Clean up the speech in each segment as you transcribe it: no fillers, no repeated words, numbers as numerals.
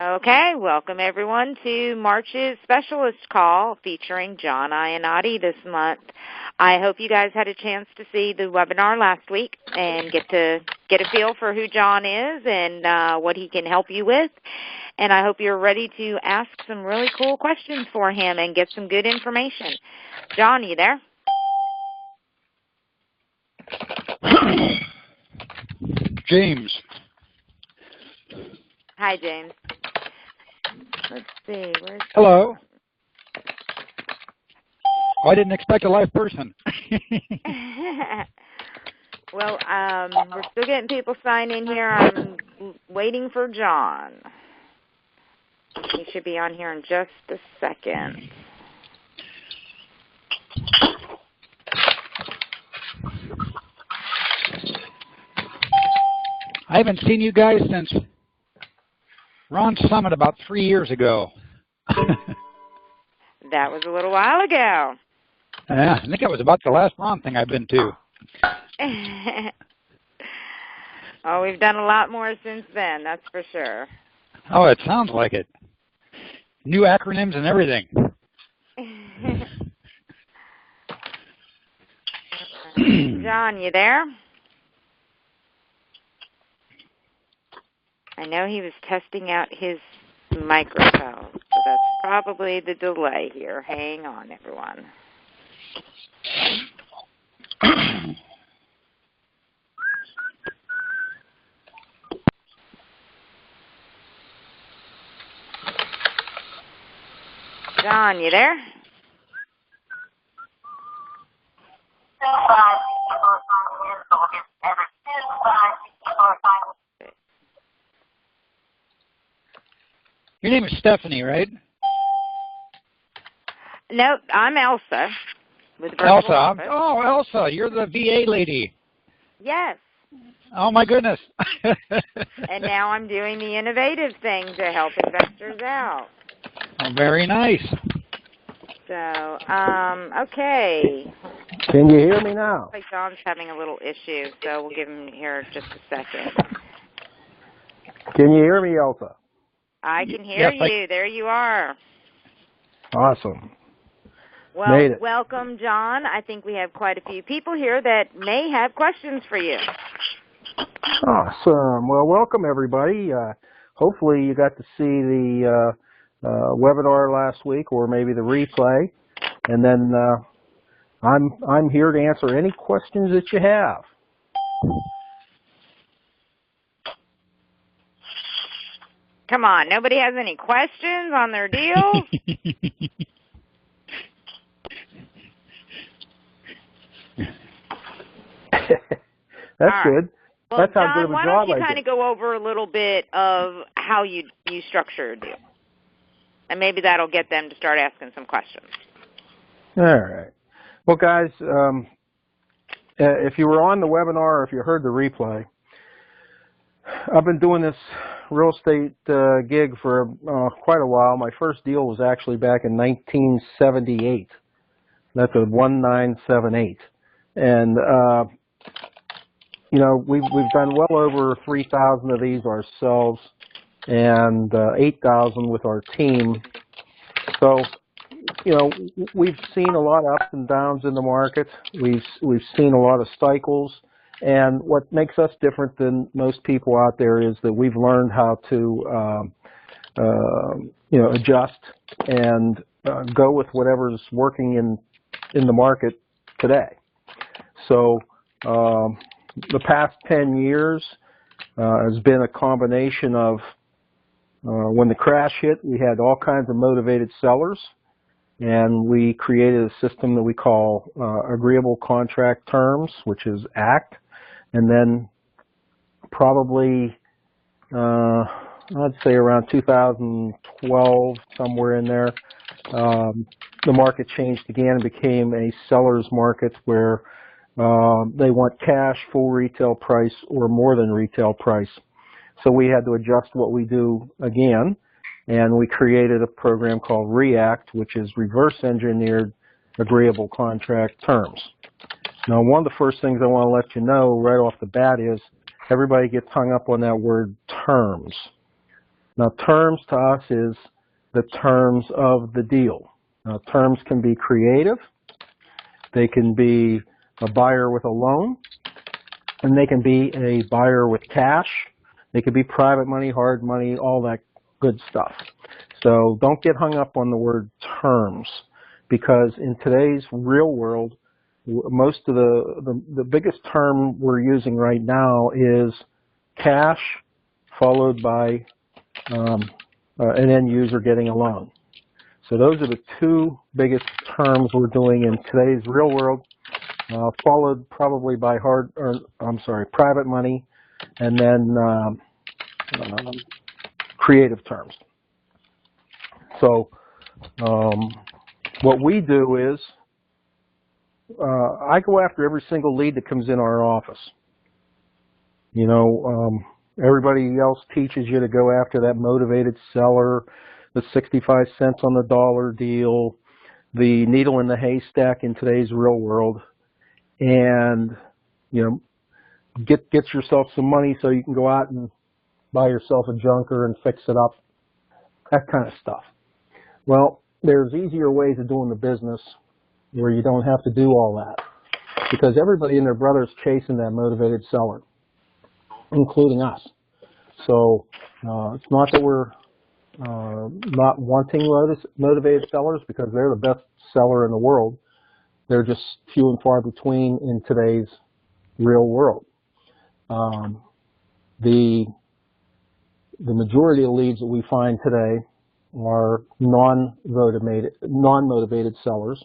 Okay, welcome everyone to March's Specialist Call featuring Jon Iannotti this month. I hope you guys had a chance to see the webinar last week and get a feel for who Jon is and what he can help you with. And I hope you're ready to ask some really cool questions for him and get some good information. Jon, you there? James. Hi, James. Let's see. Hello. Oh, I didn't expect a live person. Well, we're still getting people signed in here. I'm waiting for Jon. He should be on here in just a second. I haven't seen you guys since Ron's Summit about 3 years ago. That was a little while ago. Yeah, I think it was about the last Ron thing I've been to. Oh, we've done a lot more since then, that's for sure. Oh, it sounds like it. New acronyms and everything. Jon, you there? I know he was testing out his microphone, so that's probably the delay here. Hang on, everyone. Jon, you there? Your name is Stephanie, right? Nope, I'm Elsa. With Elsa. Oh, Elsa, you're the VA lady. Yes. Oh, my goodness. And now I'm doing the innovative thing to help investors out. Oh, very nice. So, okay. Can you hear me now? Looks like Jon's having a little issue, so we'll give him here just a second. Can you hear me, Elsa? I can hear yes, you. There you are. Awesome. Well, Made it. welcome, Jon. I think we have quite a few people here that may have questions for you. Awesome. Well, welcome, everybody. Hopefully you got to see the webinar last week or maybe the replay. And then I'm here to answer any questions that you have. Come on, nobody has any questions on their deals? That's good. Well, That's how Jon, good of a why job don't you I kind did. of go over a little bit of how you structure a deal? And maybe that'll get them to start asking some questions. All right. Well, guys, if you were on the webinar or if you heard the replay, I've been doing this real estate gig for quite a while. My first deal was actually back in 1978. That's a 1978. And, you know, we've done well over 3,000 of these ourselves and 8,000 with our team. So, you know, we've seen a lot of ups and downs in the market. We've seen a lot of cycles. And what makes us different than most people out there is that we've learned how to, you know, adjust and go with whatever's working in the market today. So the past 10 years has been a combination of when the crash hit, we had all kinds of motivated sellers. And we created a system that we call agreeable contract terms, which is ACT. And then probably, I'd say around 2012, somewhere in there, the market changed again and became a seller's market where they want cash, full retail price, or more than retail price. So we had to adjust what we do again. And we created a program called REACT, which is reverse engineered agreeable contract terms. Now, one of the first things I want to let you know right off the bat is everybody gets hung up on that word terms. Now, terms to us is the terms of the deal. Now, terms can be creative. They can be a buyer with a loan, and they can be a buyer with cash. They could be private money, hard money, all that good stuff. So don't get hung up on the word terms, because in today's real world, most of the biggest term we're using right now is cash followed by an end user getting a loan. So those are the two biggest terms we're doing in today's real world, followed probably by private money, and then creative terms. So what we do is I go after every single lead that comes in our office. You know, everybody else teaches you to go after that motivated seller, the 65 cents on the dollar deal, the needle in the haystack in today's real world, and, you know, get yourself some money so you can go out and buy yourself a junker and fix it up, that kind of stuff. Well, there's easier ways of doing the business where you don't have to do all that, because everybody and their brother's chasing that motivated seller, including us. So it's not that we're not wanting motivated sellers, because they're the best seller in the world. They're just few and far between in today's real world. The majority of leads that we find today are non-motivated sellers.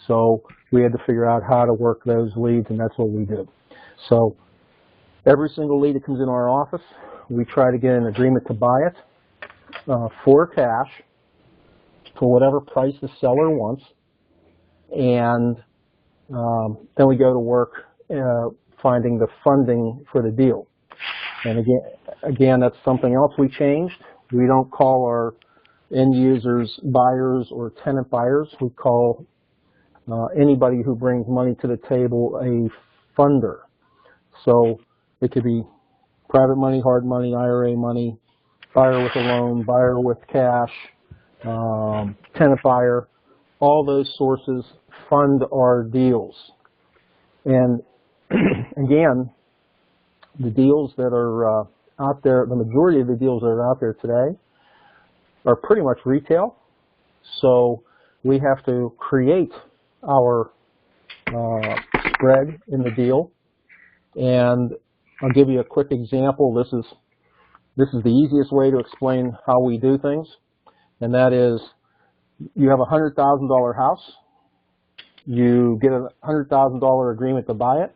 So we had to figure out how to work those leads, and that's what we do. So every single lead that comes in our office, we try to get an agreement to buy it for cash for whatever price the seller wants, and then we go to work finding the funding for the deal. And again, that's something else we changed. We don't call our end users buyers or tenant buyers. We call anybody who brings money to the table a funder. So it could be private money, hard money, IRA money, buyer with a loan, buyer with cash, tenant buyer. All those sources fund our deals. And again, the deals that are out there, the majority of the deals that are out there today are pretty much retail. So we have to create our spread in the deal. And I'll give you a quick example. This is the easiest way to explain how we do things. And that is, you have a $100,000 house. You get a $100,000 agreement to buy it.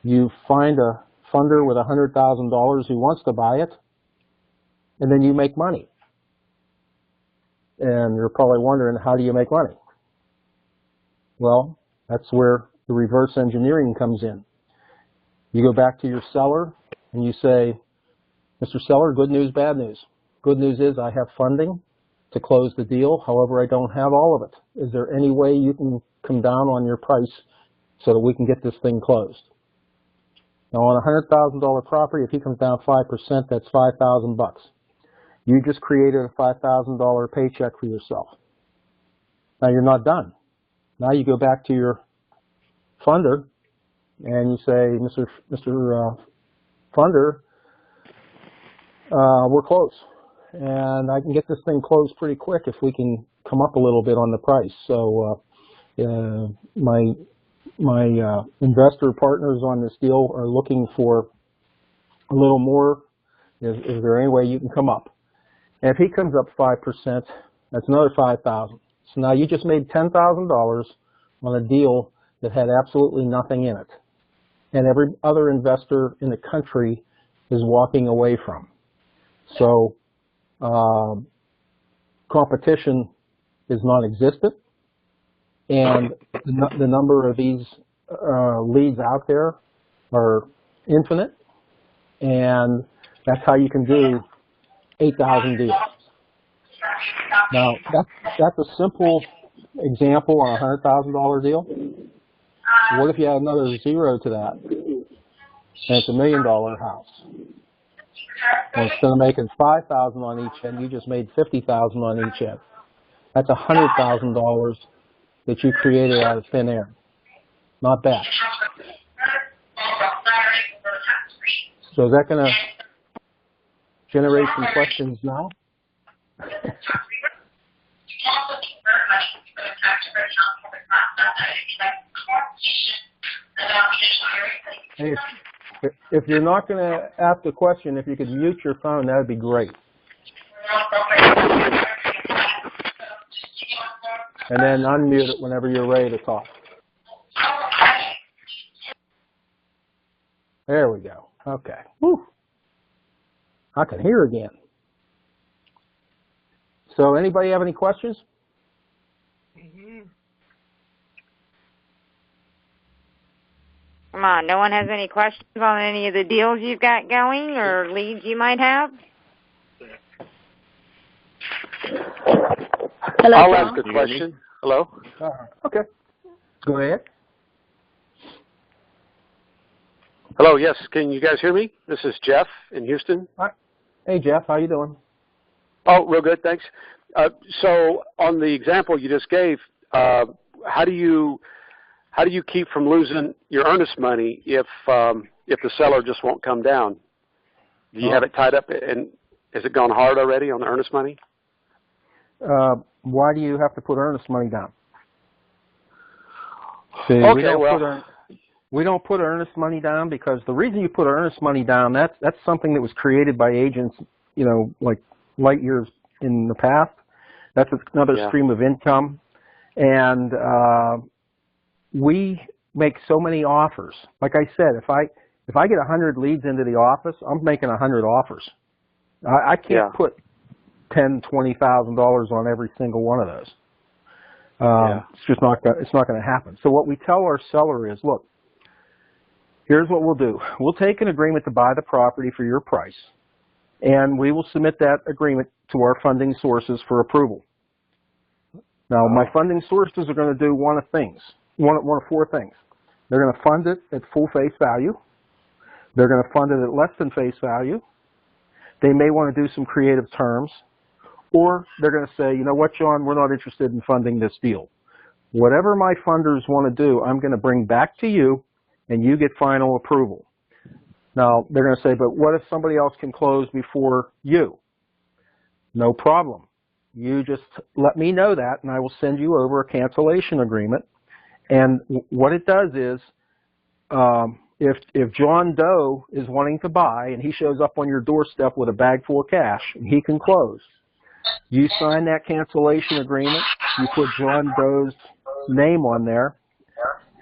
You find a funder with $100,000 who wants to buy it, and then you make money. And you're probably wondering, how do you make money? Well, that's where the reverse engineering comes in. You go back to your seller and you say, Mr. Seller, good news, bad news. Good news is I have funding to close the deal. However, I don't have all of it. Is there any way you can come down on your price so that we can get this thing closed? Now, on a $100,000 property, if he comes down 5%, that's $5,000. You just created a $5,000 paycheck for yourself. Now, you're not done. Now you go back to your funder and you say, Mr. Funder, we're close. And I can get this thing closed pretty quick if we can come up a little bit on the price. So my investor partners on this deal are looking for a little more. Is there any way you can come up? And if he comes up 5%, that's another $5,000. So now you just made $10,000 on a deal that had absolutely nothing in it, and every other investor in the country is walking away from. So competition is non-existent, and the number of these leads out there are infinite, and that's how you can do 8,000 deals. Now, that's a simple example on a $100,000 deal. What if you add another zero to that, and it's $1 million house? Well, instead of making $5,000 on each end, you just made $50,000 on each end. That's $100,000 that you created out of thin air. Not bad. So is that going to generate some questions now? Hey, if you're not going to ask a question, if you could mute your phone, that would be great. And then unmute it whenever you're ready to talk. There we go. Okay. Whew. I can hear again. So anybody have any questions? Come on, no one has any questions on any of the deals you've got going or leads you might have? Hello, I'll John. ask a question. Hello? Okay. Go ahead. Hello, yes. Can you guys hear me? This is Jeff in Houston. Hi. Hey, Jeff. How you doing? Oh, real good, thanks. So on the example you just gave, how do you keep from losing your earnest money if the seller just won't come down? Do you have it tied up, and has it gone hard already on the earnest money? Why do you have to put earnest money down? See, Okay, we don't put earnest money down because the reason you put earnest money down, that's something that was created by agents, like light years in the past. That's another stream of income. And we make so many offers. Like I said, if I get 100 leads into the office, I'm making 100 offers. I can't put $10,000, $20,000 on every single one of those. It's just not going to happen. So what we tell our seller is, look, here's what we'll do. We'll take an agreement to buy the property for your price, and we will submit that agreement to our funding sources for approval. Now, my funding sources are going to do one of four things. They're going to fund it at full face value. They're going to fund it at less than face value. They may want to do some creative terms. Or they're going to say, you know what, John, we're not interested in funding this deal. Whatever my funders want to do, I'm going to bring back to you, and you get final approval. Now, they're going to say, but what if somebody else can close before you? No problem. You just let me know that, and I will send you over a cancellation agreement. And what it does is, if John Doe is wanting to buy, and he shows up on your doorstep with a bag full of cash, and he can close, you sign that cancellation agreement, you put John Doe's name on there,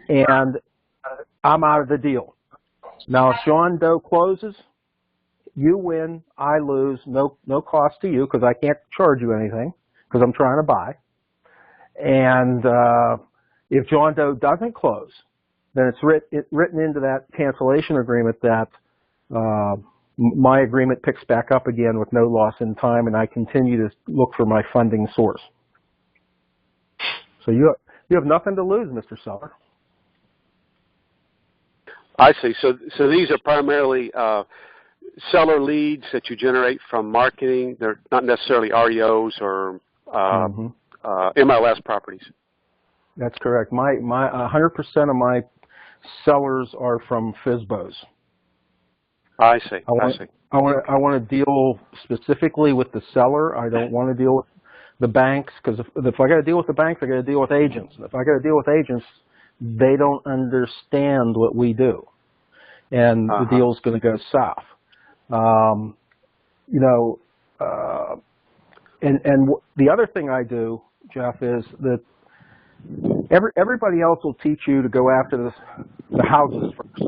and I'm out of the deal. Now, if John Doe closes, you win, I lose, no cost to you because I can't charge you anything because I'm trying to buy. And if John Doe doesn't close, then it's written into that cancellation agreement that my agreement picks back up again with no loss in time, and I continue to look for my funding source. So you have nothing to lose, Mr. Seller. I see. So these are primarily seller leads that you generate from marketing. They're not necessarily REOs or MLS properties. That's correct. My 100% of my sellers are from FSBOs. I see. I want to deal specifically with the seller. I don't want to deal with the banks because if I got to deal with the banks, I got to deal with agents. And if I got to deal with agents, they don't understand what we do, and the deal's going to go south. And the other thing I do, Jeff, is that everybody else will teach you to go after the houses first.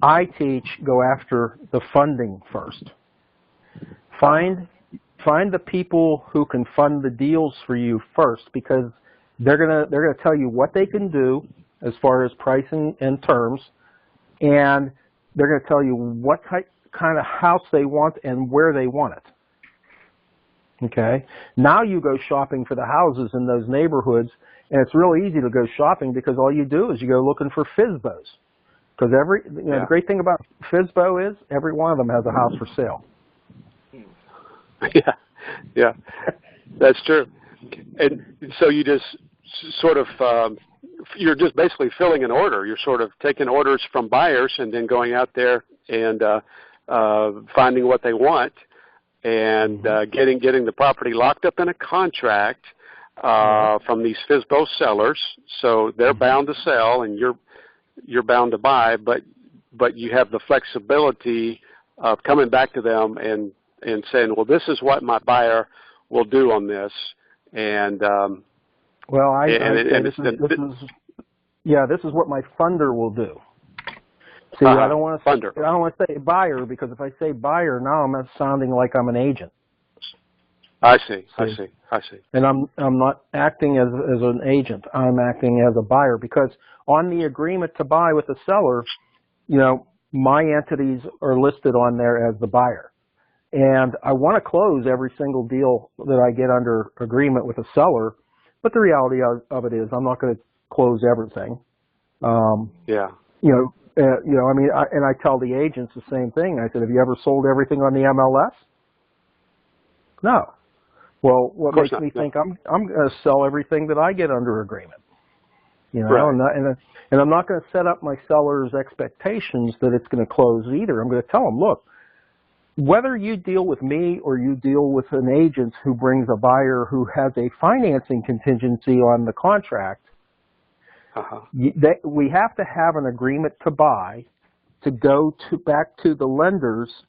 I teach go after the funding first. Find the people who can fund the deals for you first, because they're gonna tell you what they can do as far as pricing and terms, and they're gonna tell you what kind of house they want and where they want it. Okay. Now you go shopping for the houses in those neighborhoods, and it's real easy to go shopping because all you do is you go looking for FSBOs. Because the great thing about FSBO is every one of them has a house for sale. Yeah, that's true. And so you just sort of, you're just basically filling an order. You're sort of taking orders from buyers and then going out there and finding what they want and getting the property locked up in a contract from these FSBO sellers. So they're bound to sell and you're bound to buy, but you have the flexibility of coming back to them and saying, well, this is what my buyer will do on this. And this is what my funder will do. See, I don't want to say buyer, because if I say buyer, now I'm sounding like I'm an agent. I see. And I'm not acting as an agent. I'm acting as a buyer, because on the agreement to buy with the seller, my entities are listed on there as the buyer. And I want to close every single deal that I get under agreement with a seller, but the reality of it is I'm not going to close everything. I tell the agents the same thing. I said, have you ever sold everything on the MLS? No. Well, what makes me think I'm going to sell everything that I get under agreement? Right. And I'm not going to set up my seller's expectations that it's going to close either. I'm going to tell them, look, whether you deal with me or you deal with an agent who brings a buyer who has a financing contingency on the contract, we have to have an agreement to buy to go back to the lenders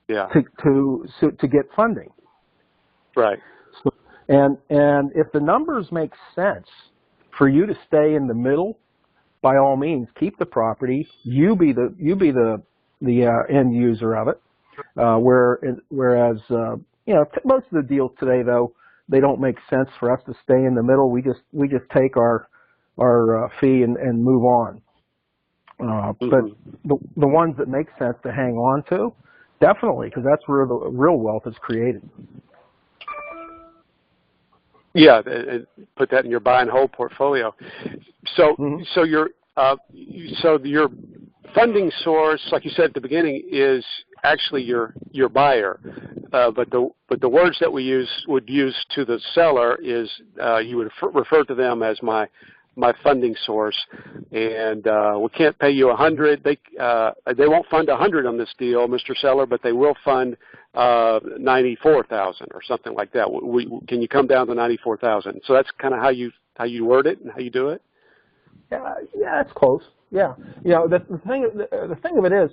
to get funding. Right. So, and if the numbers make sense for you to stay in the middle, by all means, keep the property. You be the end user of it. Whereas most of the deals today, though, they don't make sense for us to stay in the middle. We just take our fee and move on. But the ones that make sense to hang on to, definitely, because that's where the real wealth is created. Yeah, and put that in your buy and hold portfolio. So your funding source, like you said at the beginning, is actually your buyer. But the words that we would use to the seller is you would refer to them as my funding source, and we can't pay you $100. They won't fund $100 on this deal, Mr. Seller, but they will fund $94,000 or something like that. Can you come down to $94,000? So that's kind of how you word it and how you do it. Yeah, that's close. Yeah, the thing of it is,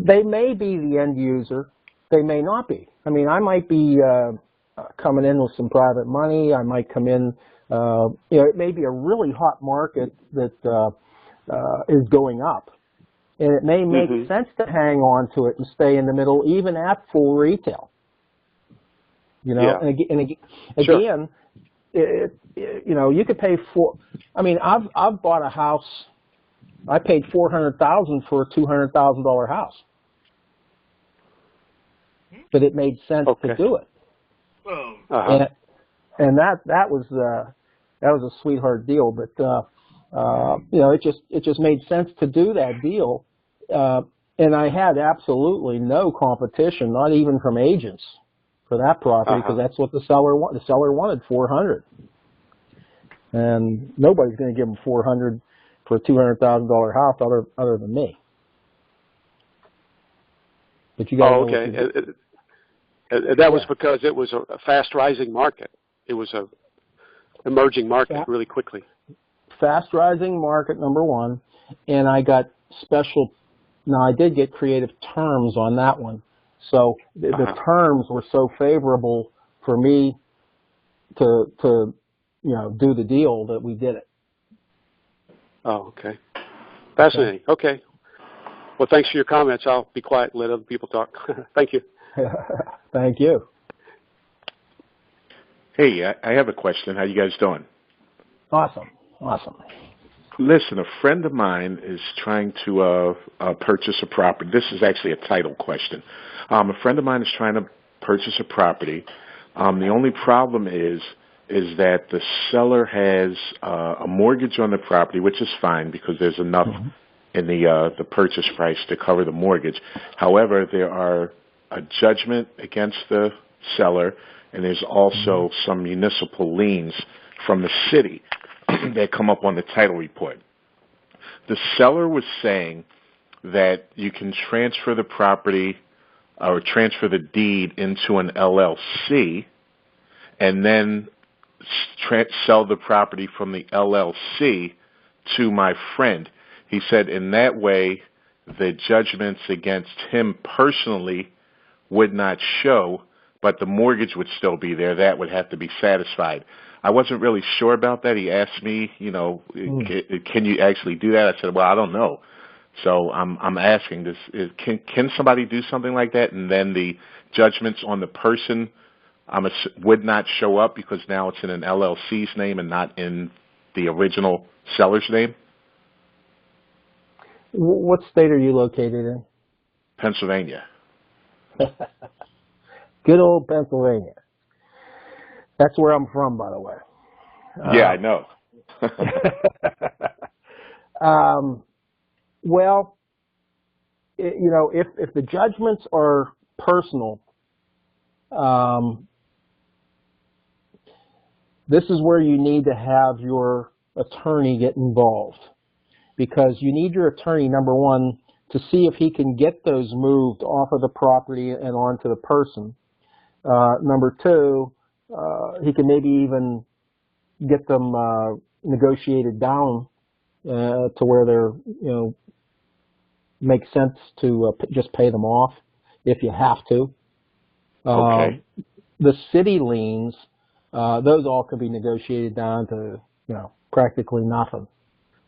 they may be the end user, they may not be. I mean, I might be coming in with some private money. I might come in. It may be a really hot market that is going up, and it may make sense to hang on to it and stay in the middle, even at full retail. And again, you could pay I've bought a house. I paid $400,000 for a $200,000 house, but it made sense to do it. And that was a sweetheart deal, but it just made sense to do that deal, and I had absolutely no competition, not even from agents, for that property, because that's what the seller wanted. The seller wanted $400, and nobody's going to give them $400 for a $200,000 house other than me. But you got that was because it was a fast rising market. It was a emerging market really quickly. Fast rising market, number one, and I got special. Now I did get creative terms on that one, so the terms were so favorable for me to do the deal that we did it. Oh, okay. Fascinating. Okay. Well, thanks for your comments. I'll be quiet and let other people talk. Thank you. Thank you. Hey, I have a question. How you guys doing? Awesome. Listen, a friend of mine is trying to purchase a property. This is actually a title question. A friend of mine is trying to purchase a property. The only problem is is that the seller has a mortgage on the property, which is fine because there's enough in the purchase price to cover the mortgage. However, there are a judgment against the seller, and there's also some municipal liens from the city that come up on the title report. The seller was saying that you can transfer the property or transfer the deed into an LLC and then sell the property from the LLC to my friend. He said in that way the judgments against him personally would not show, but the mortgage would still be there. That would have to be satisfied. I wasn't really sure about that. He asked me, can you actually do that? I said, well, I don't know. So I'm asking, can somebody do something like that, and then the judgments on the person would not show up because now it's in an LLC's name and not in the original seller's name? What state are you located in? Pennsylvania. Good old Pennsylvania. That's where I'm from, by the way. Yeah, I know. Well, if the judgments are personal, this is where you need to have your attorney get involved, because you need your attorney, number one, to see if he can get those moved off of the property and onto the person. Number two, he can maybe even get them negotiated down to where they're, make sense to just pay them off if you have to. Okay. The city liens, those all can be negotiated down to, practically nothing.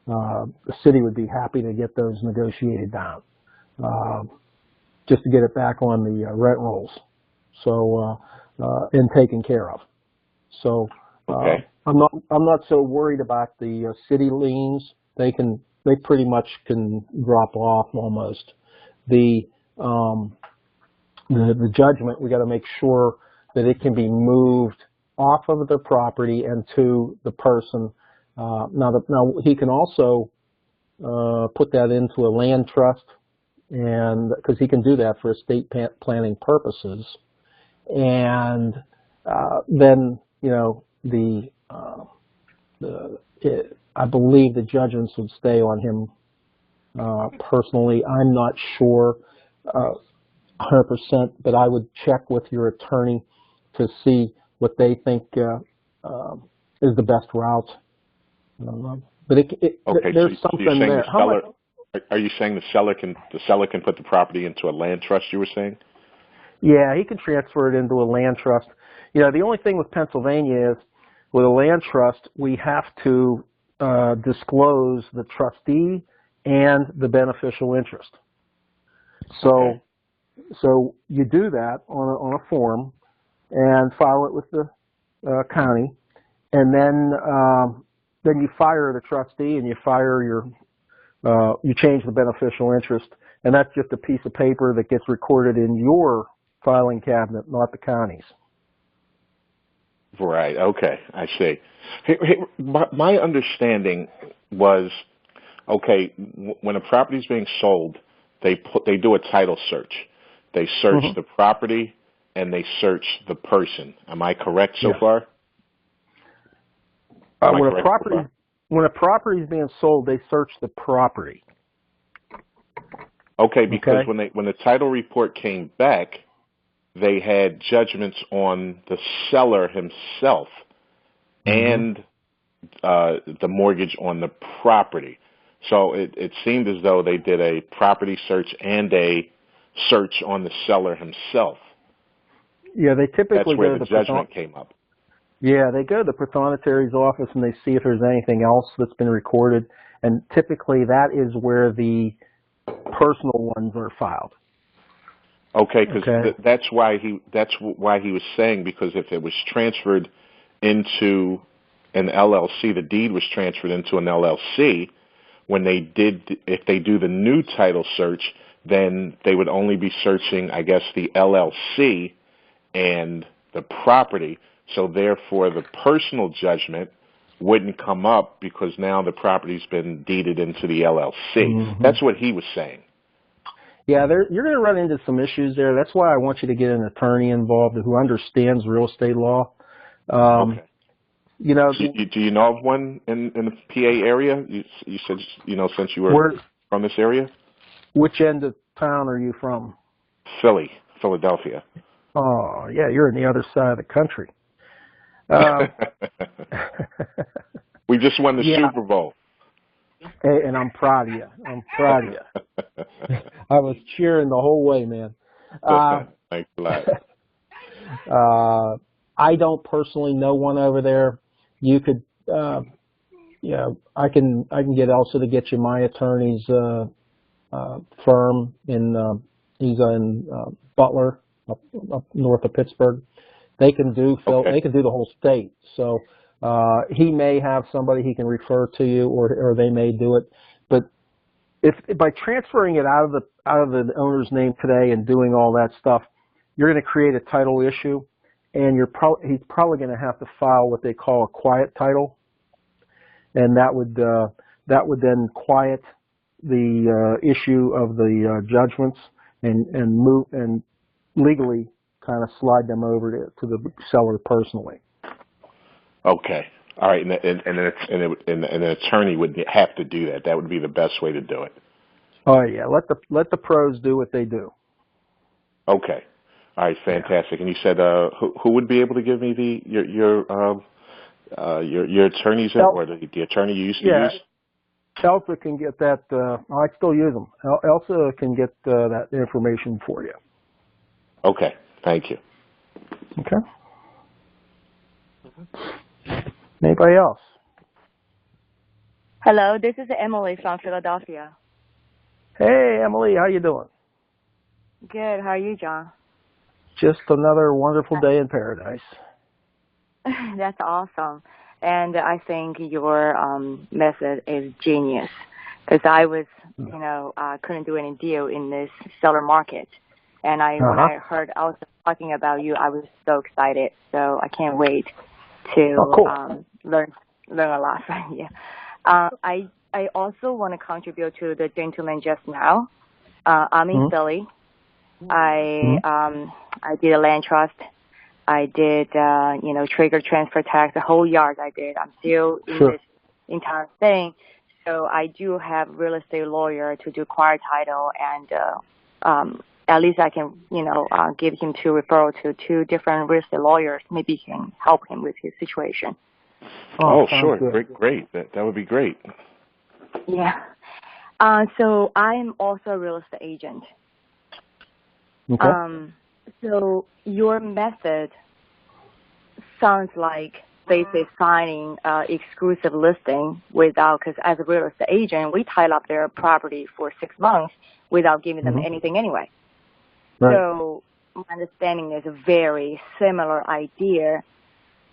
The city would be happy to get those negotiated down, just to get it back on the rent rolls, and taken care of. So okay. I'm not so worried about the city liens. They pretty much can drop off almost. The judgment, we got to make sure that it can be moved off of the property and to the person. Now he can also put that into a land trust, and because he can do that for estate planning purposes, and then I believe the judgments would stay on him personally. I'm not sure 100%, but I would check with your attorney to see what they think is the best route. But there's something there. Are you saying the seller can put the property into a land trust? You were saying? Yeah, he can transfer it into a land trust. The only thing with Pennsylvania is, with a land trust, we have to disclose the trustee and the beneficial interest. So you do that on a form and file it with the county, and then you fire the trustee and you fire you change the beneficial interest, and that's just a piece of paper that gets recorded in your filing cabinet, not the county's. Right. Okay. I see. My understanding was, when a property is being sold, they do a title search. They search the property and they search the person. Am I correct so far? When a property is being sold, they search the property. Okay, because when the title report came back, they had judgments on the seller himself and the mortgage on the property. So it seemed as though they did a property search and a search on the seller himself. Yeah, they typically That's where the judgment came up. Yeah, they go to the prothonotari's office and they see if there's anything else that's been recorded, and typically that is where the personal ones are filed. Okay, because that's why he was saying, because if it was transferred into an LLC, the deed was transferred into an LLC. If they do the new title search, then they would only be searching, I guess, the LLC and the property. So therefore, the personal judgment wouldn't come up because now the property's been deeded into the LLC. Mm-hmm. That's what he was saying. Yeah, you're going to run into some issues there. That's why I want you to get an attorney involved who understands real estate law. Okay. You know, Do you know of one in the PA area? You said, since you were from this area? Which end of town are you from? Philadelphia. Oh, yeah, you're on the other side of the country. We just won the Super Bowl. Hey, and I'm proud of you. I was cheering the whole way, man. Thanks a lot. I don't personally know one over there. You could, I can get Elsa to get you my attorney's firm he's in Butler, up north of Pittsburgh. They can do They can do the whole state. So he may have somebody he can refer to you, or they may do it. But if by transferring it out of the owner's name today and doing all that stuff, you're going to create a title issue, and he's probably going to have to file what they call a quiet title, and that would then quiet the issue of the judgments and move and legally kind of slide them over to the seller personally. Okay. All right. And an attorney would have to do that. That would be the best way to do it. Oh yeah. Let the pros do what they do. Okay. All right. Fantastic. And you said who would be able to give me your attorneys or the attorney you used to use? Elsa can get that. I still use them. Elsa can get that information for you. Okay. Thank you. Okay. Anybody else? Hello, this is Emily from Philadelphia. Hey, Emily, how you doing? Good. How are you, John? Just another wonderful day in paradise. That's awesome. And I think your method is genius, because I was, couldn't do any deal in this seller market. And when I heard Elsa talking about you, I was so excited. So I can't wait to learn a lot from you. I also want to contribute to the gentleman just now. I'm in Philly. I did a land trust. I did, trigger transfer tax, the whole yard I did. I'm still in this entire thing. So I do have real estate lawyer to do quiet title, and at least I can, give him referral to two different real estate lawyers. Maybe he can help him with his situation. Oh sure. Great. That would be great. Yeah. So I'm also a real estate agent. Okay. So your method sounds like basically signing exclusive listing because as a real estate agent, we tie up their property for 6 months without giving them anything anyway. Right. So my understanding is a very similar idea,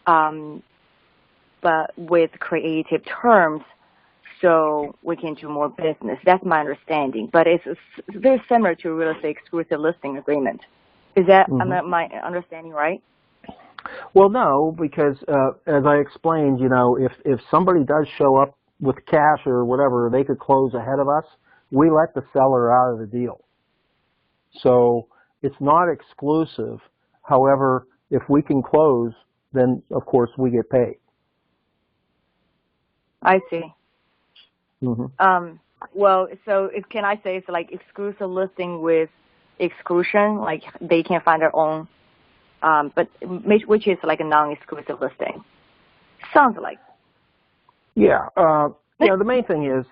but with creative terms, so we can do more business. That's my understanding. But it's very similar to real estate exclusive listing agreement. Is that my understanding right? Well, no, because as I explained, if somebody does show up with cash or whatever, they could close ahead of us. We let the seller out of the deal. So it's not exclusive. However, if we can close, then of course we get paid. I see. Mm-hmm. Well, so can I say it's like exclusive listing with exclusion, like they can find their own, but which is like a non-exclusive listing. Sounds like. Yeah. The main thing is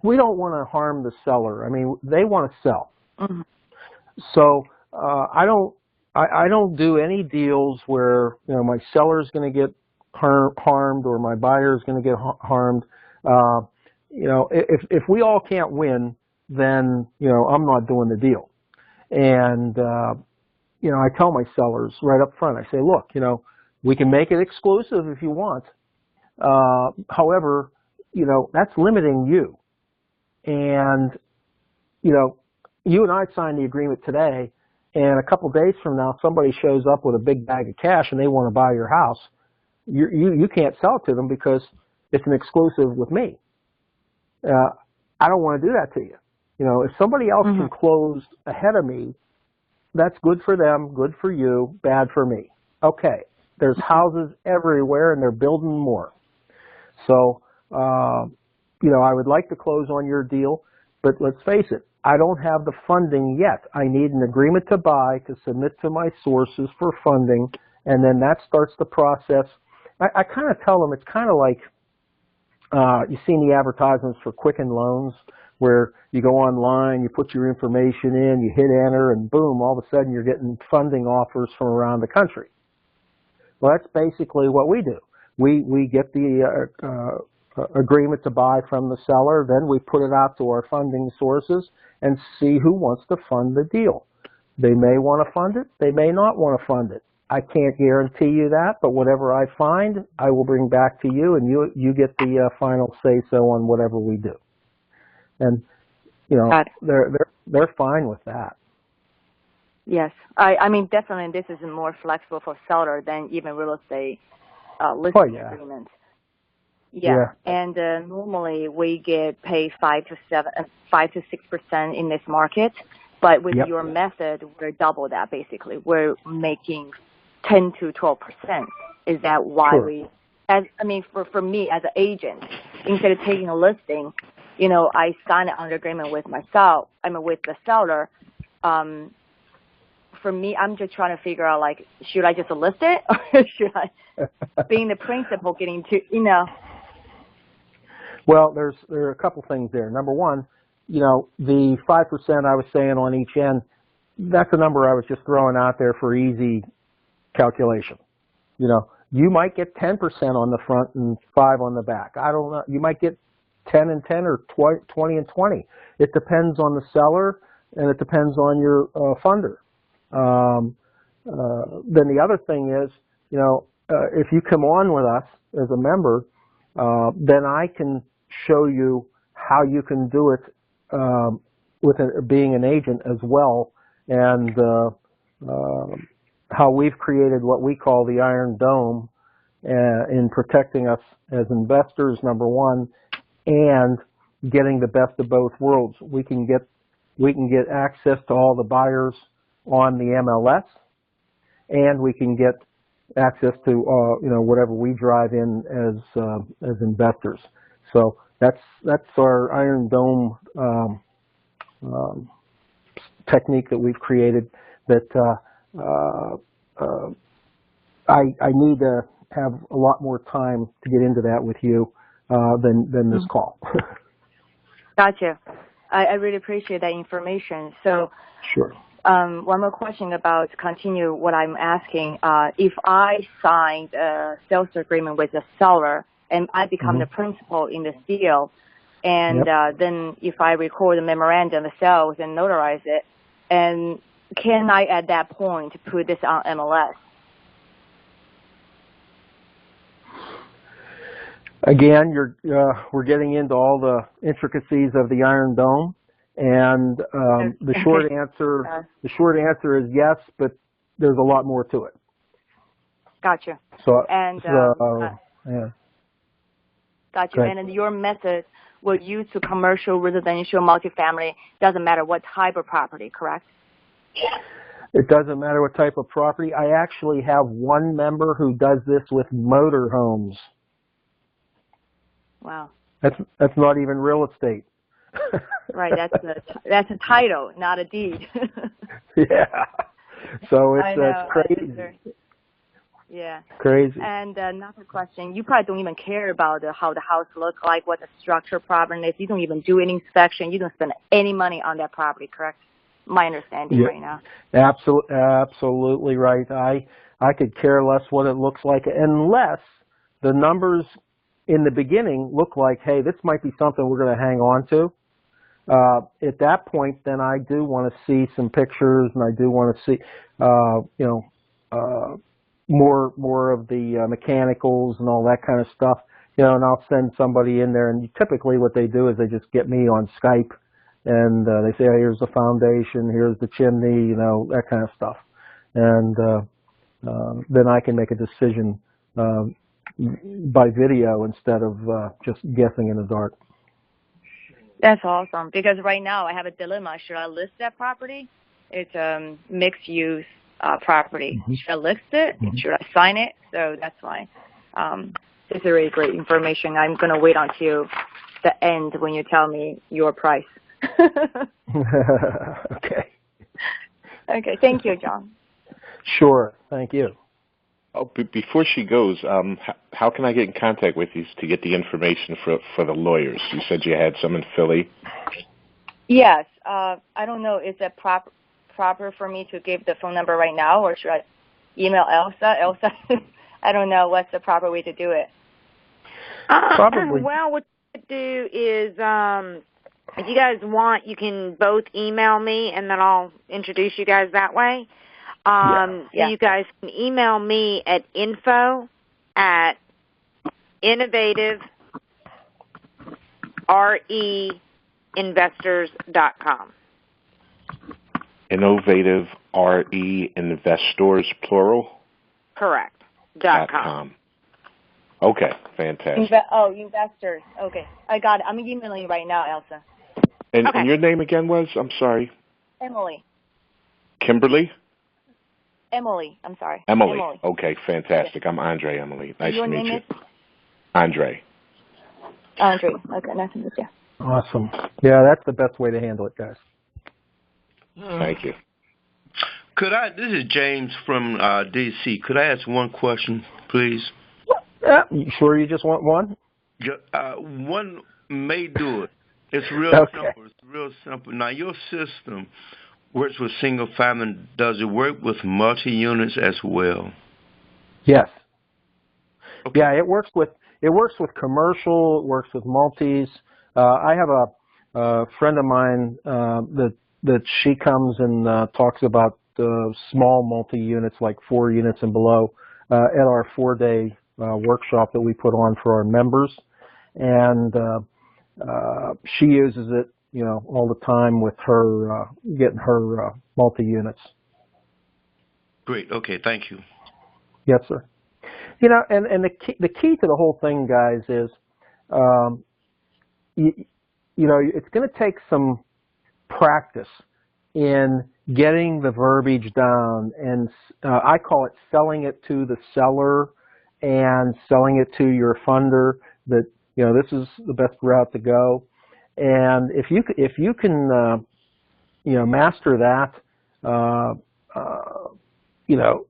we don't want to harm the seller. I mean, they want to sell. Mm-hmm. So I don't do any deals where my seller's going to get harmed or my buyer's going to get harmed. If we all can't win, then I'm not doing the deal. And I tell my sellers right up front. I say, look, we can make it exclusive if you want. However, that's limiting you. And you and I signed the agreement today, and a couple of days from now somebody shows up with a big bag of cash and they want to buy your house, you can't sell it to them because it's an exclusive with me. I don't want to do that to you. If somebody else can close ahead of me, that's good for them, good for you, bad for me. Okay, there's houses everywhere and they're building more. So, I would like to close on your deal, but let's face it, I don't have the funding yet. I need an agreement to buy to submit to my sources for funding, and then that starts the process. I kind of tell them it's kind of like, you've seen the advertisements for Quicken Loans, where you go online, you put your information in, you hit enter, and boom, all of a sudden you're getting funding offers from around the country. Well, that's basically what we do. We get the agreement to buy from the seller, then we put it out to our funding sources and see who wants to fund the deal. They may want to fund it, they may not want to fund it. I can't guarantee you that, but whatever I find, I will bring back to you, and you get the final say-so on whatever we do. And they're fine with that. Yes, I mean definitely this is more flexible for seller than even real estate listing agreements. Yeah. And normally we get paid 5 to 6% in this market, but with your method, we're double that basically. We're making 10 to 12%. Is that why for me as an agent, instead of taking a listing, I sign an agreement with with the seller. For me, I'm just trying to figure out, should I just list it or should I, being the principal, getting to, Well, there are a couple things there. Number one, the 5% I was saying on each end, that's a number I was just throwing out there for easy calculation. You might get 10% on the front and 5 on the back. I don't know. You might get 10 and 10 or 20 and 20. It depends on the seller and it depends on your funder. Then the other thing is, if you come on with us as a member, then I can show you how you can do it with being an agent as well, and how we've created what we call the Iron Dome in protecting us as investors, number one, and getting the best of both worlds. We can get access to all the buyers on the MLS, and we can get access to whatever we drive in as investors. So that's our Iron Dome technique that we've created. That I need to have a lot more time to get into that with you than this call. Gotcha. I really appreciate that information. So sure. One more question about continue what I'm asking. If I signed a sales agreement with the seller and I become the principal in this deal, and then if I record a memorandum of sales and notarize it, and can I at that point put this on MLS? Again, we're getting into all the intricacies of the Iron Dome. And the short answer is yes, but there's a lot more to it. Gotcha. Gotcha. And your method will use to commercial, residential, multifamily. Doesn't matter what type of property, correct? It doesn't matter what type of property. I actually have one member who does this with motor homes. Wow. That's not even real estate. Right, that's a title, not a deed. Yeah. So it's crazy. Yeah. Crazy. And another question, you probably don't even care about how the house looks like, what the structure problem is. You don't even do any inspection. You don't spend any money on that property, correct? My understanding right now. Absolutely right. I could care less what it looks like unless the numbers in the beginning look like, hey, this might be something we're going to hang on to. At that point, then I do want to see some pictures, and I do want to see, more of the mechanicals and all that kind of stuff. And I'll send somebody in there, and typically what they do is they just get me on Skype, and they say, oh, here's the foundation, here's the chimney, you know, that kind of stuff. And then I can make a decision by video instead of just guessing in the dark. That's awesome, because right now I have a dilemma. Should I list that property? It's a mixed-use property. Mm-hmm. Should I list it? Mm-hmm. Should I sign it? So that's why. This is really great information. I'm going to wait until the end when you tell me your price. Okay. Okay, thank you, Jon. Sure, thank you. Oh, before she goes, how can I get in contact with you to get the information for the lawyers? You said you had some in Philly. Yes. I don't know. Is it proper for me to give the phone number right now, or should I email Elsa? Elsa, I don't know what's the proper way to do it. Probably. Well, what you could do is, if you guys want, you can both email me, and then I'll introduce you guys that way. So you guys can email me at info@innovative.reinvestors.com. Innovative RE-investors, plural? Correct. .com. Okay, fantastic. Investors. Okay, I got it. I'm emailing you right now, Elsa. And your name again was? I'm sorry. Emily. Kimberly? Emily. I'm sorry. Emily. Okay, fantastic. I'm Andre, Emily. Nice to meet you. Your name is? Andre. Andre. Okay, nice to meet you. Awesome. Yeah, that's the best way to handle it, guys. Thank you. This is James from D.C. Could I ask one question, please? Yeah, you sure you just want one? One may do it. It's real simple. It's real simple. Now, your system works with single family. Does it work with multi-units as well? Yes. Okay. Yeah, it works with commercial. It works with multis. I have a friend of mine that she comes and talks about small multi-units, like 4 units and below, at our 4-day workshop that we put on for our members, and she uses it, you know, all the time with her getting her multi-units. Great. Okay. Thank you. Yes, sir. You know, and the key to the whole thing, guys, is you know, it's going to take some practice in getting the verbiage down, and I call it selling it to the seller and selling it to your funder that, you know, this is the best route to go. And if you can you know, master that, you know,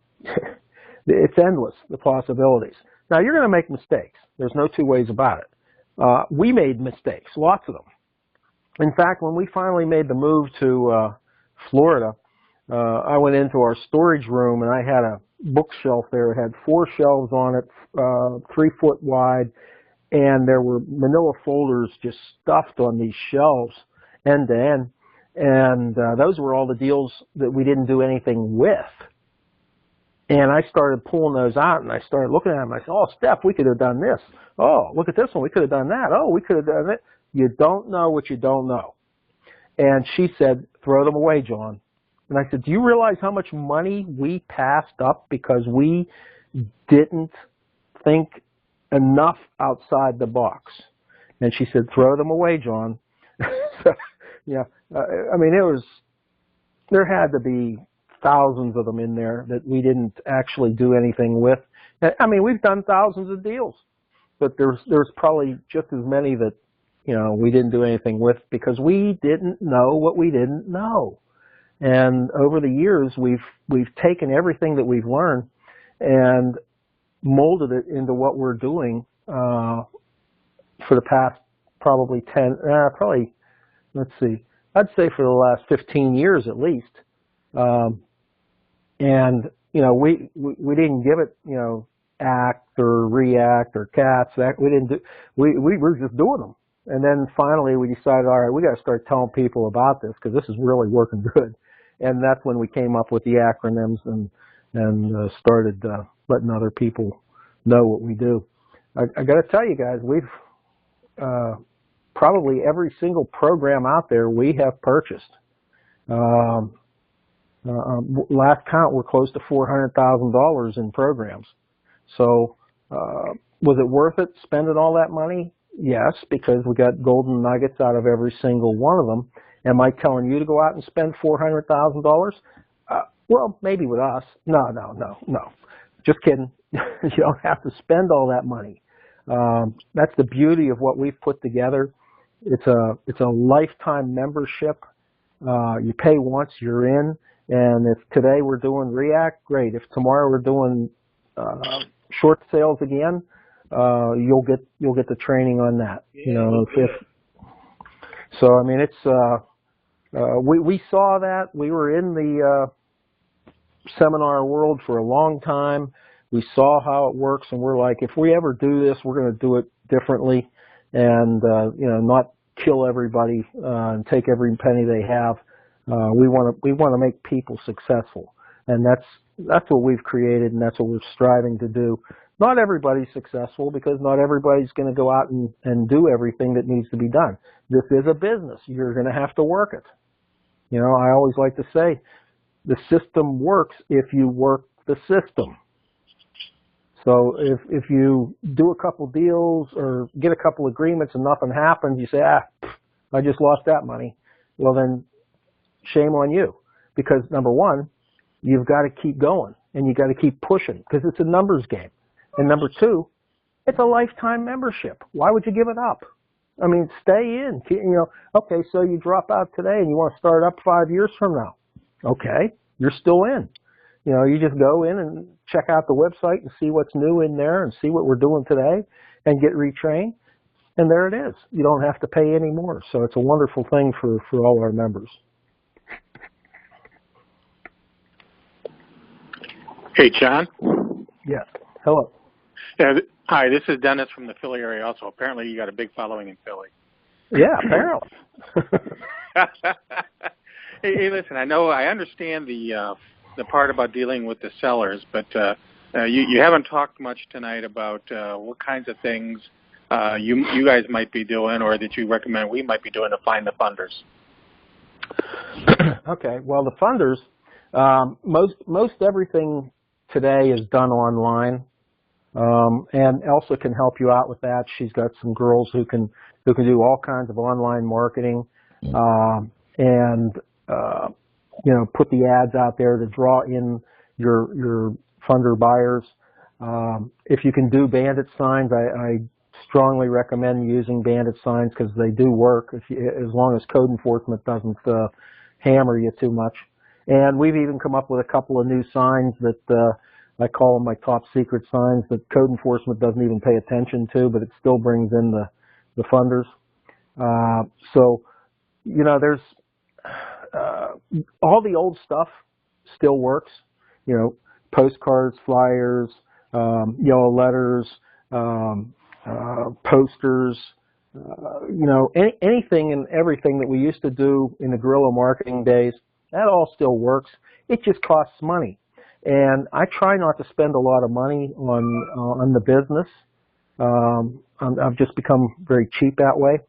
it's endless, the possibilities. Now, you're going to make mistakes. There's no two ways about it. We made mistakes, lots of them. In fact, when we finally made the move to Florida, I went into our storage room and I had a bookshelf there. It had 4 shelves on it, 3 foot wide, and there were manila folders just stuffed on these shelves end to end. And those were all the deals that we didn't do anything with. And I started pulling those out, and I started looking at them. I said, oh, Steph, we could have done this. Oh, look at this one. We could have done that. Oh, we could have done it. You don't know what you don't know. And she said, throw them away, Jon. And I said, do you realize how much money we passed up because we didn't think enough outside the box? And she said, throw them away, Jon. So, yeah, I mean, there had to be thousands of them in there that we didn't actually do anything with. I mean, we've done thousands of deals, but there's probably just as many that, you know, we didn't do anything with because we didn't know what we didn't know. And over the years, we've taken everything that we've learned and molded it into what we're doing for the past probably let's see, I'd say for the last 15 years at least. And, you know, we didn't give it, you know, act or react or cats. We didn't do. We were just doing them. And then finally we decided, all right, we got to start telling people about this because this is really working good. And that's when we came up with the acronyms and started letting other people know what we do. I got to tell you guys, we've probably every single program out there we have purchased. Last count, we're close to $400,000 in programs. So was it worth it spending all that money? Yes, because we got golden nuggets out of every single one of them. Am I telling you to go out and spend $400,000? Well, maybe with us. No. Just kidding. You don't have to spend all that money. That's the beauty of what we've put together. It's a lifetime membership. You pay once, you're in. And if today we're doing React, great. If tomorrow we're doing short sales again, you'll get the training on that. You know, so I mean, it's we saw that. We were in the seminar world for a long time. We saw how it works, and we're like, if we ever do this, we're going to do it differently, and you know, not kill everybody and take every penny they have. We want to make people successful, and that's what we've created, and that's what we're striving to do. Not everybody's successful because not everybody's going to go out and do everything that needs to be done. This is a business. You're going to have to work it. You know, I always like to say, the system works if you work the system. So if you do a couple deals or get a couple agreements and nothing happens, you say, I just lost that money. Well, then shame on you, because number one, you've got to keep going and you've got to keep pushing because it's a numbers game. And number two, it's a lifetime membership. Why would you give it up? I mean, stay in. You know, okay, so you drop out today and you want to start up 5 years from now. Okay, you're still in. You know, you just go in and check out the website and see what's new in there and see what we're doing today and get retrained. And there it is. You don't have to pay any more. So it's a wonderful thing for all our members. Hey, John. Yes. Hello. Yeah, hi, this is Dennis from the Philly area also. Apparently you got a big following in Philly. Yeah, apparently. Hey, listen, I understand the part about dealing with the sellers, but you haven't talked much tonight about what kinds of things you guys might be doing or that you recommend we might be doing to find the funders. Okay, well, the funders, most everything today is done online, and Elsa can help you out with that. She's got some girls who can do all kinds of online marketing, and you know, put the ads out there to draw in your funder buyers. If you can do bandit signs, I strongly recommend using bandit signs because they do work as long as code enforcement doesn't hammer you too much. And we've even come up with a couple of new signs that I call them my top secret signs that code enforcement doesn't even pay attention to, but it still brings in the funders. So, you know, there's all the old stuff still works. You know, postcards, flyers, yellow letters, posters, you know, anything and everything that we used to do in the guerrilla marketing days, that all still works. It just costs money. And I try not to spend a lot of money on the business. I've just become very cheap that way.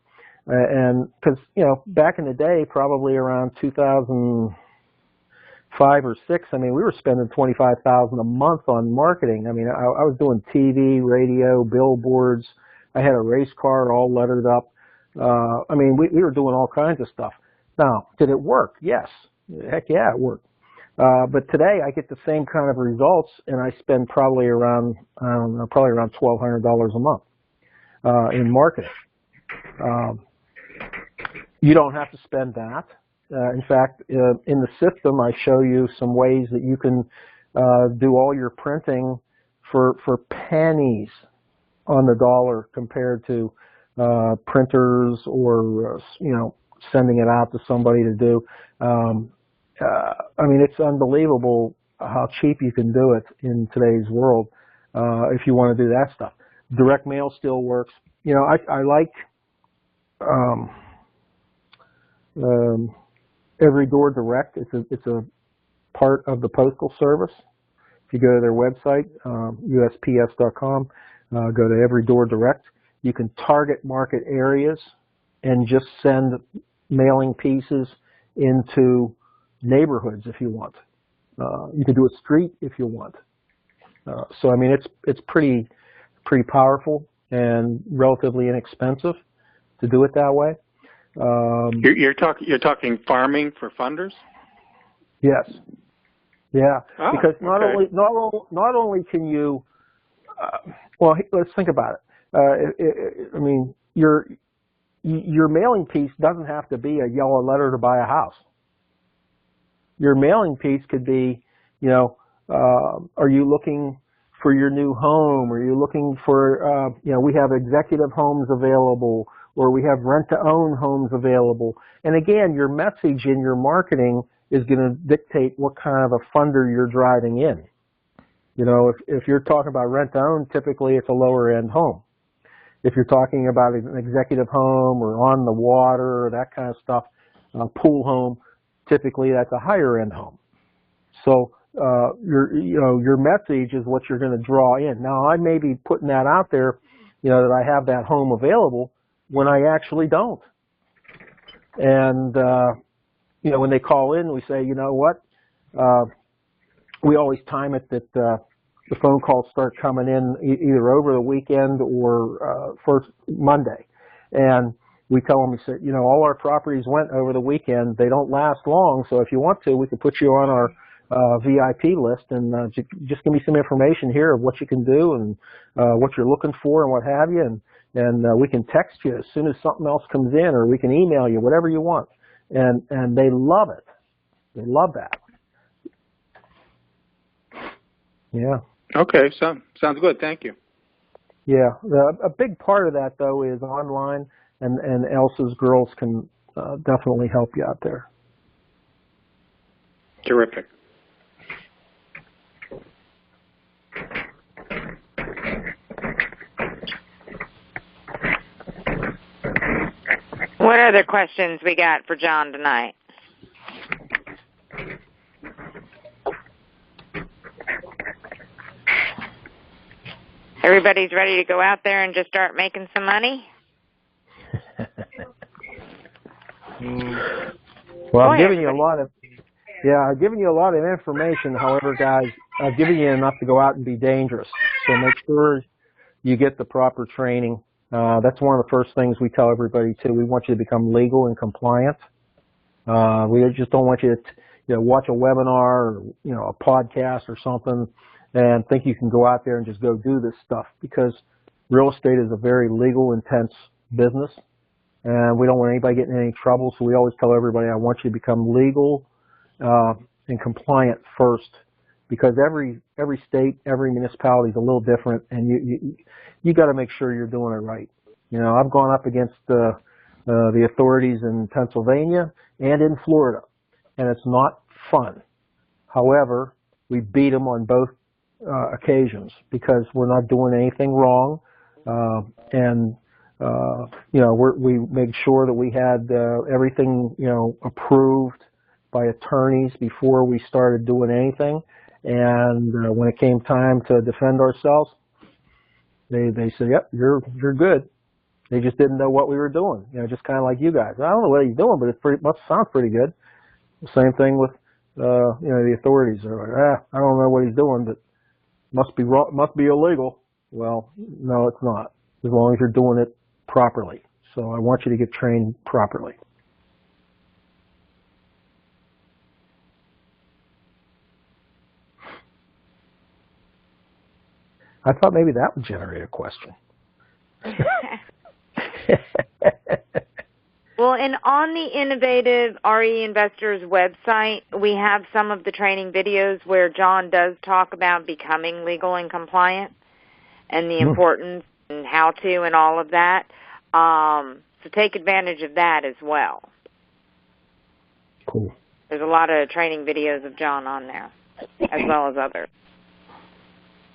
And because, you know, back in the day, probably around 2005 or 6, I mean, we were spending $25,000 a month on marketing. I mean, I was doing TV, radio, billboards. I had a race car all lettered up. I mean, we were doing all kinds of stuff. Now, did it work? Yes. Heck yeah, it worked. But today I get the same kind of results, and I spend probably around, I don't know, probably around $1,200 a month in marketing. You don't have to spend that. In fact, in the system, I show you some ways that you can do all your printing for pennies on the dollar compared to printers or you know, sending it out to somebody to do. I mean, it's unbelievable how cheap you can do it in today's world if you want to do that stuff. Direct mail still works. You know, I like Every Door Direct. It's a part of the Postal Service. If you go to their website, USPS.com, go to Every Door Direct. You can target market areas and just send mailing pieces into neighborhoods if you want. You can do a street if you want. So I mean, it's pretty powerful and relatively inexpensive to do it that way. You're talking farming for funders? Yes. Yeah. Oh, because not okay. only can you, well, let's think about it. I mean, your mailing piece doesn't have to be a yellow letter to buy a house. Your mailing piece could be, are you looking for your new home? Are you looking for, we have executive homes available, or we have rent-to-own homes available. And again, your message in your marketing is going to dictate what kind of a funder you're driving in. If you're talking about rent-to-own, typically it's a lower-end home. If you're talking about an executive home or on the water or that kind of stuff, pool home, typically that's a higher-end home. So your message is what you're going to draw in. Now, I may be putting that out there, that I have that home available when I actually don't. And, when they call in, we say, you know what, we always time it that the phone calls start coming in either over the weekend or first Monday. And we tell them, we say, all our properties went over the weekend. They don't last long, so if you want to, we can put you on our VIP list and just give me some information here of what you can do and what you're looking for and what have you. And we can text you as soon as something else comes in, or we can email you, whatever you want. And they love it. They love that. Yeah. Okay, sounds good. Thank you. Yeah. A big part of that, though, is online, and Elsa's girls can definitely help you out there. Terrific. What other questions we got for Jon tonight? Everybody's ready to go out there and just start making some money? Well, I've given you I've given you a lot of information. However, guys, I've given you enough to go out and be dangerous. So make sure you get the proper training. That's one of the first things we tell everybody too. We want you to become legal and compliant. We just don't want you to, watch a webinar or, a podcast or something and think you can go out there and just go do this stuff, because real estate is a very legal, intense business, and we don't want anybody getting in any trouble. So we always tell everybody, I want you to become legal and compliant first, because every state, every municipality is a little different, and you got to make sure you're doing it right. I've gone up against the authorities in Pennsylvania and in Florida, and it's not fun. However, we beat them on both occasions because we're not doing anything wrong, and we made sure that we had everything approved by attorneys before we started doing anything. And when it came time to defend ourselves, they said, "Yep, you're good." They just didn't know what we were doing. Just kind of like you guys. I don't know what you're doing, but it must sound pretty good. The same thing with the authorities. They're like, I don't know what he's doing, but must be wrong, must be illegal. Well, no, it's not, as long as you're doing it properly. So I want you to get trained properly. I thought maybe that would generate a question. Well, and on the Innovative RE Investors website, we have some of the training videos where Jon does talk about becoming legal and compliant and the importance and how to and all of that. So take advantage of that as well. Cool. There's a lot of training videos of Jon on there, as well as others.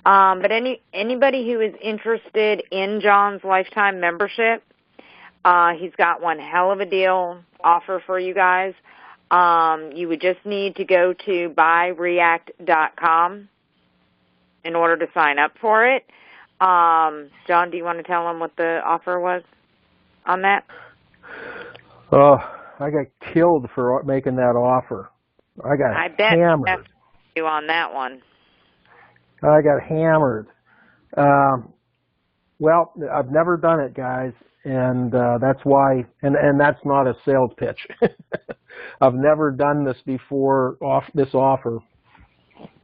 But anybody who is interested in Jon's lifetime membership, he's got one hell of a deal offer for you guys. You would just need to go to buyreact.com in order to sign up for it. Jon, do you want to tell them what the offer was on that? Oh, I got killed for making that offer. I got hammered. That's you on that one. I got hammered. Well, I've never done it, guys, and that's why. And that's not a sales pitch. I've never done this before. This offer,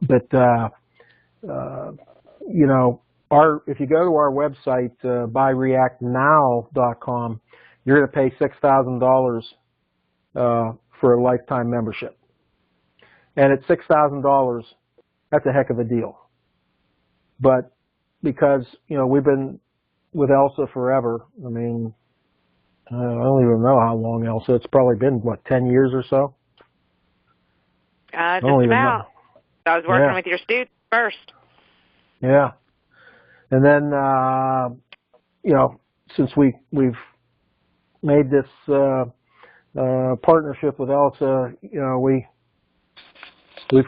but you know, if you go to our website, buyreactnow.com, you're going to pay $6,000 for a lifetime membership, and at $6,000, that's a heck of a deal. But because we've been with Elsa forever. I mean, I don't even know how long, Elsa. It's probably been, 10 years or so? Just about. I was working with your students first. Yeah. And then, since we've made this partnership with Elsa, we've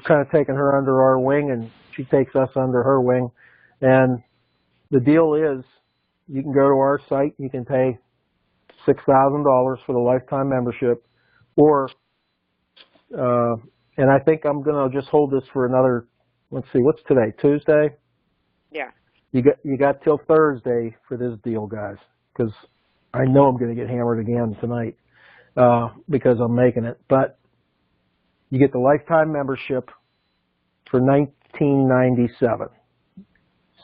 kind of taken her under our wing, and she takes us under her wing. And the deal is, you can go to our site, you can pay $6,000 for the lifetime membership, or, and I think I'm going to just hold this for another, let's see, what's today, Tuesday? Yeah. You got till Thursday for this deal, guys, because I know I'm going to get hammered again tonight because I'm making it. But you get the lifetime membership for $19.97.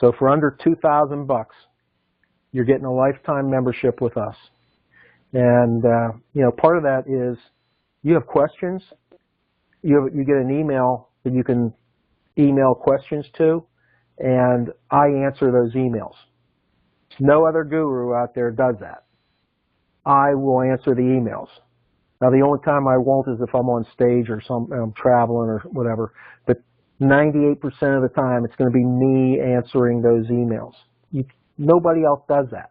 So for under $2,000, you're getting a lifetime membership with us. And, part of that is you have questions. You get an email that you can email questions to, and I answer those emails. No other guru out there does that. I will answer the emails. Now, the only time I won't is if I'm on stage or I'm traveling or whatever. But 98% of the time, it's going to be me answering those emails. Nobody else does that.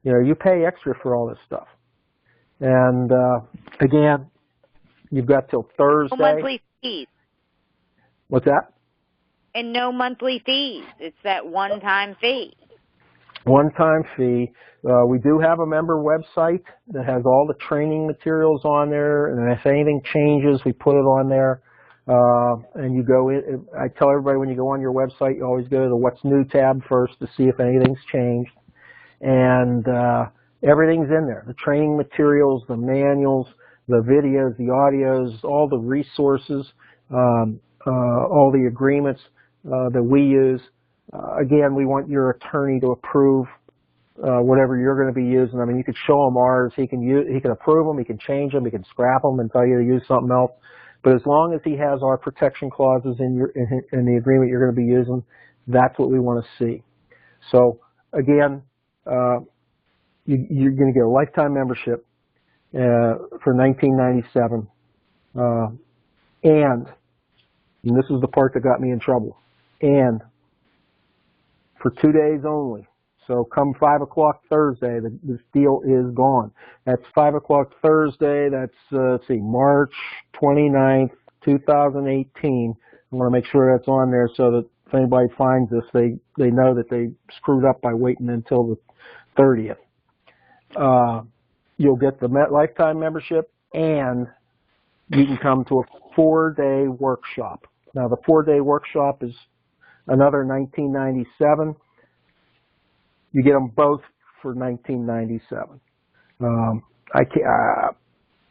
You pay extra for all this stuff. And, again, you've got till Thursday. No monthly fees. What's that? And no monthly fees. It's that one-time fee. One-time fee. We do have a member website that has all the training materials on there, and if anything changes, we put it on there. And you go in. I tell everybody when you go on your website, you always go to the What's New tab first to see if anything's changed. And everything's in there. The training materials, the manuals, the videos, the audios, all the resources, all the agreements that we use. Again, we want your attorney to approve whatever you're going to be using. I mean, you could show him ours. He can approve them. He can change them. He can scrap them and tell you to use something else. But as long as he has our protection clauses in the agreement you're going to be using, that's what we want to see. So again, you're going to get a lifetime membership for $19.97, and this is the part that got me in trouble, and for 2 days only. So come 5 o'clock Thursday, this deal is gone. That's 5 o'clock Thursday. That's, let's see, March 29th, 2018. I want to make sure that's on there so that if anybody finds this, they know that they screwed up by waiting until the 30th. You'll get the lifetime membership, and you can come to a 4-day workshop. Now, the 4-day workshop is another $19.97. You get them both for $19.97.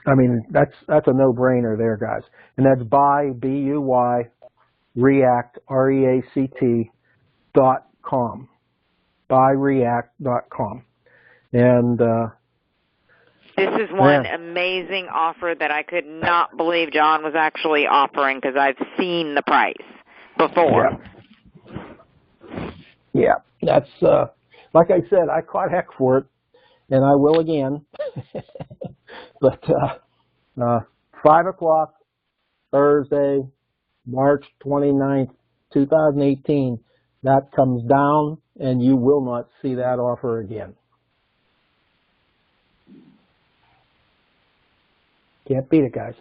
I mean, that's a no-brainer there, guys. And that's BUY React REACT.com. BuyReact.com. And this is one amazing offer that I could not believe John was actually offering because I've seen the price before. Yeah, that's like I said, I caught heck for it, and I will again. But 5 o'clock Thursday, March 29th, 2018, that comes down, and you will not see that offer again. Can't beat it, guys.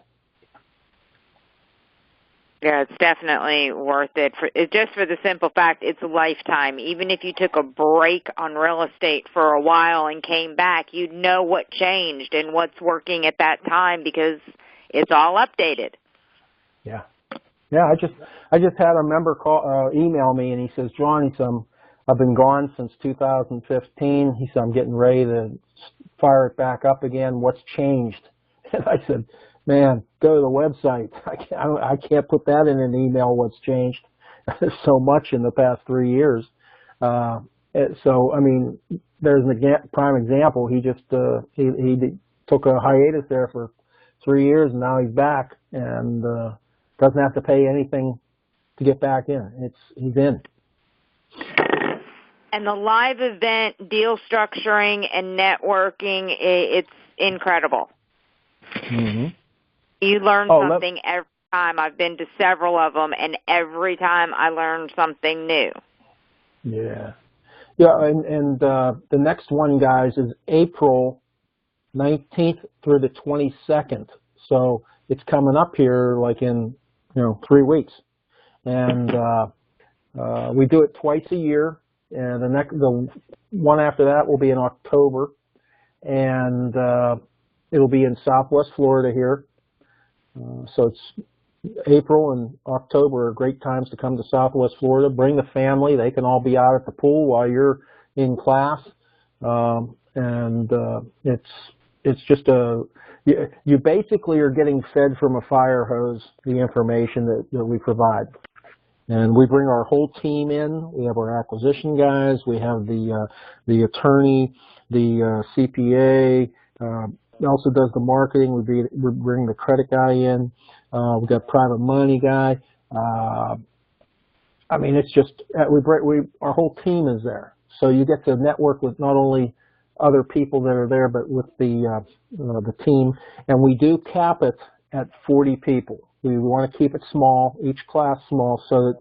Yeah, it's definitely worth it. Just for the simple fact, it's a lifetime. Even if you took a break on real estate for a while and came back, you'd know what changed and what's working at that time because it's all updated. Yeah. Yeah, I just had a member email me, and he says, John, he said, I've been gone since 2015. He said, I'm getting ready to fire it back up again. What's changed? And I said, man, go to the website. I can't put that in an email. What's changed? There's so much in the past 3 years. So I mean, there's a prime example. He just he took a hiatus there for 3 years, and now he's back and doesn't have to pay anything to get back in. He's in. And the live event, deal structuring, and networking, it's incredible. Mm-hmm. You learn something every time. I've been to several of them, and every time I learn something new. Yeah. Yeah, and the next one, guys, is April 19th through the 22nd. So it's coming up here like in, 3 weeks. And we do it twice a year. And the one after that will be in October. And it'll be in Southwest Florida here. So it's April and October are great times to come to Southwest Florida. Bring the family. They can all be out at the pool while you're in class. It's just you basically are getting fed from a fire hose the information that we provide. And we bring our whole team in. We have our acquisition guys. We have the attorney, the CPA. Also does the marketing. We bring the credit guy in. We got private money guy. I mean, it's just our whole team is there. So you get to network with not only other people that are there, but with the team. And we do cap it at 40 people. We want to keep it small, each class small, so that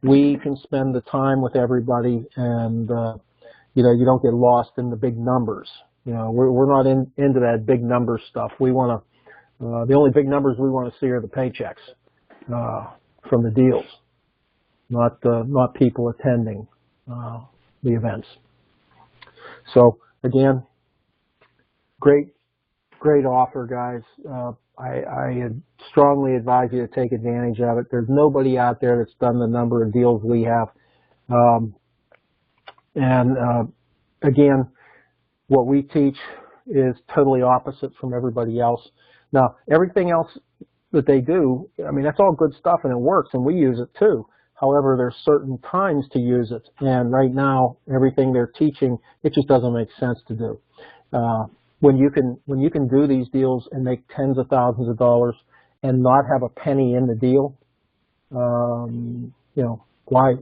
we can spend the time with everybody, and you don't get lost in the big numbers. We're not into that big number stuff. We want to. The only big numbers we want to see are the paychecks from the deals, not people attending the events. So again, great offer, guys. I strongly advise you to take advantage of it. There's nobody out there that's done the number of deals we have. Again, what we teach is totally opposite from everybody else. Now, everything else that they do, I mean, that's all good stuff and it works and we use it too. However, there's certain times to use it. And right now, everything they're teaching, it just doesn't make sense to do. When you can do these deals and make tens of thousands of dollars and not have a penny in the deal, why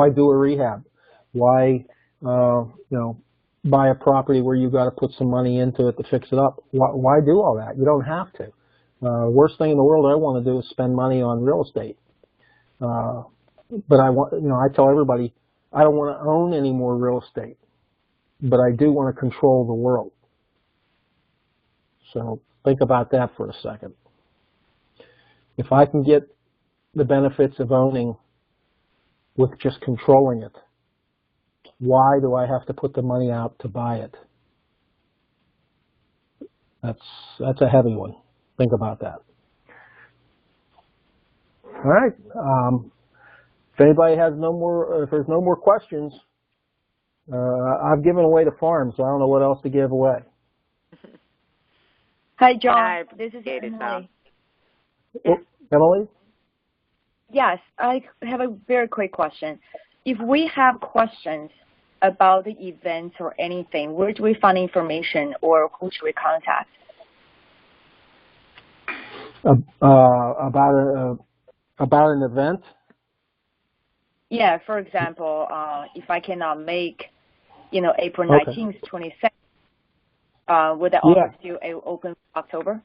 do a rehab? Why buy a property where you got to put some money into it to fix it up? Why do all that? You don't have to. Worst thing in the world I want to do is spend money on real estate. But I tell everybody I don't want to own any more real estate. But I do want to control the world. So think about that for a second. If I can get the benefits of owning with just controlling it, why do I have to put the money out to buy it? That's a heavy one. Think about that. All right. If anybody has if there's no more questions, I've given away the farm, so I don't know what else to give away. Hi, John. This is Emily. Emily? Yes, I have a very quick question. If we have questions about the event or anything, where do we find information or who should we contact? About an event? Yeah, for example, if I cannot make, April 19th, 22nd, would the office still open October?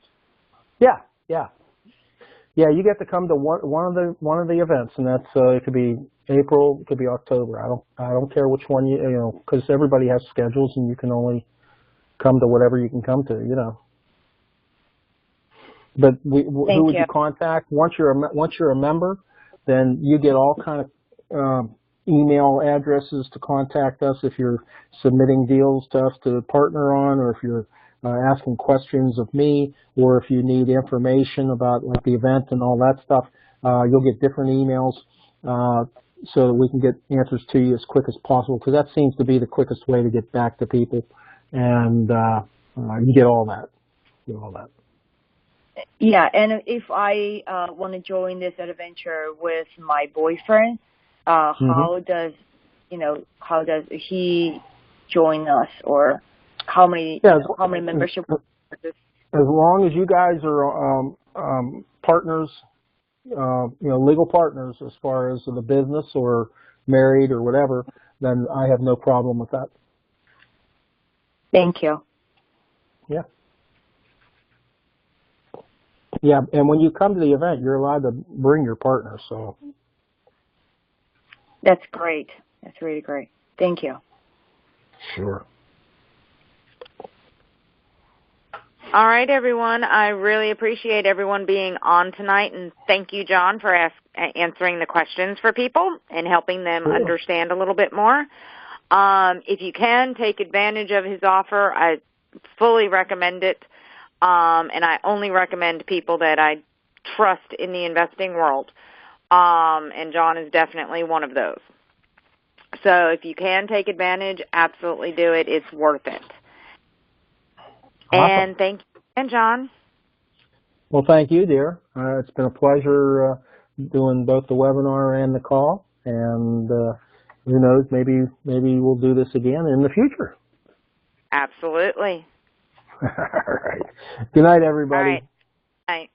Yeah. You get to come to one of the events, and that's it could be April, it could be October. I don't care which one because everybody has schedules, and you can only come to whatever you can come to. But who would you contact? Once you're a member, then you get all kind of email addresses to contact us if you're submitting deals to us to partner on, or if you're asking questions of me, or if you need information about like the event and all that stuff. You'll get different emails so that we can get answers to you as quick as possible, because that seems to be the quickest way to get back to people. And you get all that. Yeah, and if I want to join this adventure with my boyfriend, how does he join us, or how many membership? As long as you guys are partners, legal partners as far as the business or married or whatever, then I have no problem with that. Thank you. Yeah. Yeah, and when you come to the event, you're allowed to bring your partner, so. That's great. That's really great. Thank you. Sure. All right, everyone. I really appreciate everyone being on tonight, and thank you, Jon, for answering the questions for people and helping them understand a little bit more. If you can, take advantage of his offer. I fully recommend it, and I only recommend people that I trust in the investing world, and Jon is definitely one of those. So if you can take advantage, absolutely do it. It's worth it. Awesome. And thank you again, Jon. Well, thank you, dear. It's been a pleasure doing both the webinar and the call, and who knows, maybe we'll do this again in the future. Absolutely. All right. Good night, everybody. All right. Night.